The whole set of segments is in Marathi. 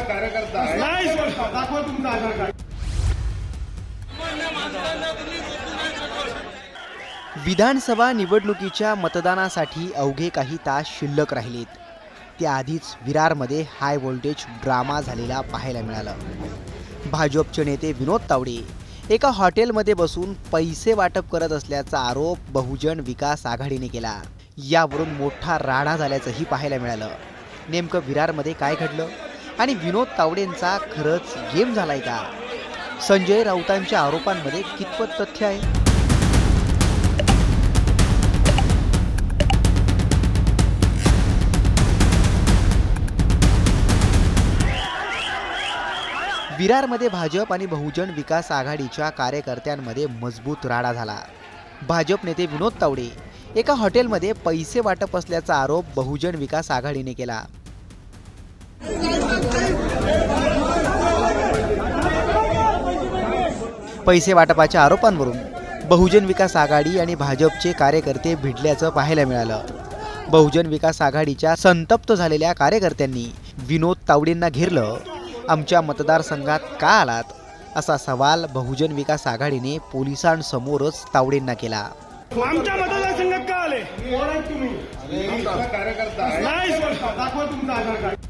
कार्यकर्ता आहे दाखवा तुमचा आधार कार्ड। विधानसभा निवडणुकीच्या मतदानासाठी अवघे काही तास शिल्लक राहिलेत। त्याआधीच विरारमध्ये हाय व्होल्टेज ड्रामा झालेला पाहायला मिळाला। भाजपचे नेते विनोद तावडे एका हॉटेलमध्ये बसून पैसे वाटप करत असल्याचा आरोप बहुजन विकास आघाडीने केला। यावरून मोठा राडा झाल्याचंही पाहायला मिळालं। नेमकं विरारमध्ये काय घडलं आणि विनोद तावडेंचा खरंच गेम झालाय का? संजय राऊतांच्या आरोपांमध्ये कितपत तथ्य आहे? विरारमध्ये भाजप आणि बहुजन विकास आघाडीच्या कार्यकर्त्यांमध्ये मजबूत राडा झाला। भाजप नेते विनोद तावडे एका हॉटेलमध्ये पैसे वाटप असल्याचा आरोप बहुजन विकास आघाडीने केला। पैसे वाटपाच्या आरोपांवरून बहुजन विकास आघाडी आणि भाजपचे कार्यकर्ते भिडल्याचं पाहायला मिळालं। बहुजन विकास आघाडीच्या संतप्त झालेल्या कार्यकर्त्यांनी विनोद तावडेंना घेरलं। आमच्या मतदारसंघात का आलात असा सवाल बहुजन विकास आघाडीने पोलिसांसमोरच तावडेंना केला। आमच्या मतदारसंघात का आले? तुम्ही कार्यकर्ता आहे दाखवा तुमचा आधार कार्ड।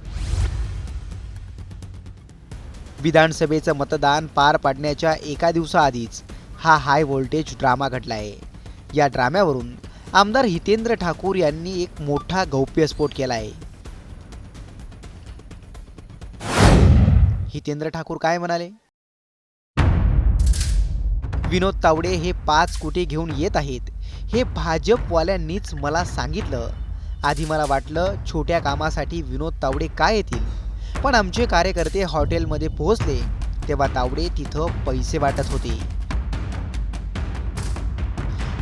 विधानसभेचं मतदान पार पाडण्याच्या एका दिवसाआधीच हा हाय व्होल्टेज ड्रामा घडलाय। या ड्राम्यावरून आमदार हितेंद्र ठाकूर यांनी एक मोठा गौप्यस्फोट केलाय। हितेंद्र ठाकूर काय म्हणाले? विनोद तावडे हे 5 कोटी घेऊन येत आहेत हे भाजपवाल्यांनीच मला सांगितलं। आधी मला वाटलं छोट्या कामासाठी विनोद तावडे काय येतील, पण आमचे कार्यकर्ते हॉटेलमध्ये पोहोचले तेव्हा तावडे तिथं पैसे वाटत होते।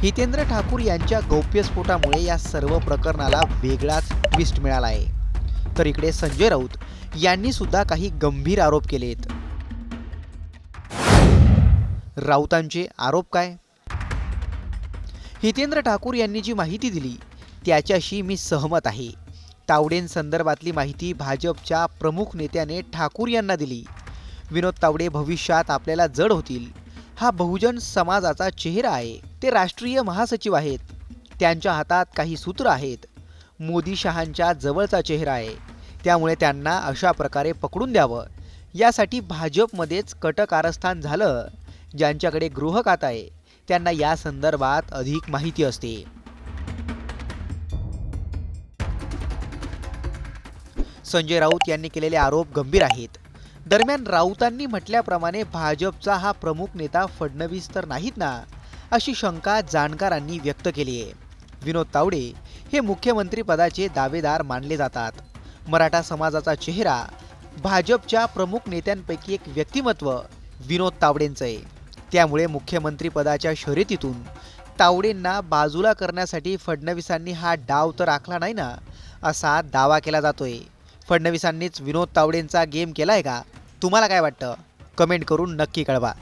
हितेंद्र ठाकूर यांच्या गौप्यस्फोटामुळे या सर्व प्रकरणाला वेगळाच ट्विस्ट मिळाला आहे। तर इकडे संजय राऊत यांनी सुद्धा काही गंभीर आरोप केलेत। राऊतांचे आरोप काय? हितेंद्र ठाकूर यांनी जी माहिती दिली त्याच्याशी मी सहमत आहे। तावडेंसंदर्भातली माहिती भाजपच्या प्रमुख नेत्याने ठाकूर यांना दिली। विनोद तावडे भविष्यात आपल्याला जड होतील। हा बहुजन समाजाचा चेहरा आहे। ते राष्ट्रीय महासचिव आहेत। त्यांच्या हातात काही सूत्र आहेत। मोदी शहांच्या जवळचा चेहरा आहे। त्यामुळे त्यांना अशा प्रकारे पकडून द्यावं यासाठी भाजपमध्येच कटकारस्थान झालं। ज्यांच्याकडे गृह खातं आहे त्यांना या संदर्भात अधिक माहिती असते। संजय राऊत यांनी केलेले आरोप गंभीर आहेत। दरम्यान राऊतांनी म्हटल्याप्रमाणे भाजपचा हा प्रमुख नेता फडणवीस तर नाहीत ना, अशी शंका जाणकारांनी व्यक्त केली आहे। विनोद तावडे हे मुख्यमंत्री पदाचे दावेदार मानले जातात। मराठा समाजाचा चेहरा भाजपच्या प्रमुख नेत्यांपैकी एक व्यक्तिमत्व विनोद तावडेंचं आहे। त्यामुळे मुख्यमंत्री पदाच्या शर्यतीतून तावडेंना बाजूला करण्यासाठी फडणवीसांनी हा डाव तर आखला नाही ना, असा दावा केला जातोय। फडणवीसांनीच विनोद तावडेंचा गेम केलाय का? तुम्हाला काय वाटतं? कमेंट करून नक्की कळवा।